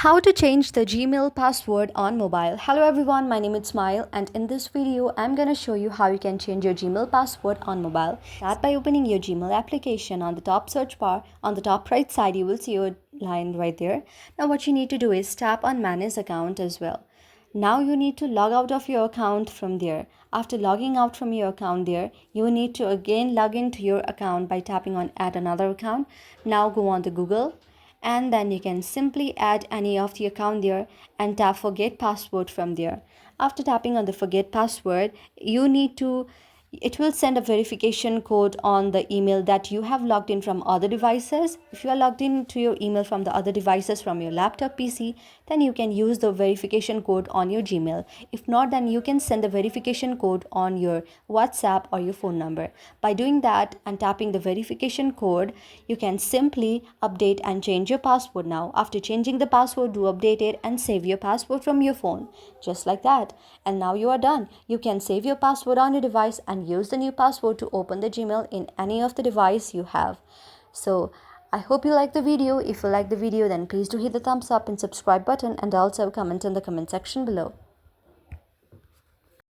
How to change the Gmail password on mobile. Hello everyone, my name is Smile and in this video I'm gonna show you how you can change your Gmail password on mobile. Start by opening your Gmail application. On the top search bar, on the top right side you will see your line right there. Now what you need to do is tap on manage account as well. Now you need to log out of your account from there. After logging out from your account there, you need to again log into your account by tapping on add another account. Now go on to Google and then you can simply add any of the account there and tap forget password from there. After tapping on the forget password, you need to it will send a verification code on the email that you have logged in from other devices. If you are logged in to your email from the other devices from your laptop PC, then you can use the verification code on your Gmail. If not, then you can send the verification code on your WhatsApp or your phone number. By doing that and tapping the verification code, you can simply update and change your password now. After changing the password, do update it and save your password from your phone. Just like that. And now you are done. You can save your password on your device and use the new password to open the Gmail in any of the device you have. So I hope you like the video. If you like the video, then please do hit the thumbs up and subscribe button and also comment in the comment section below.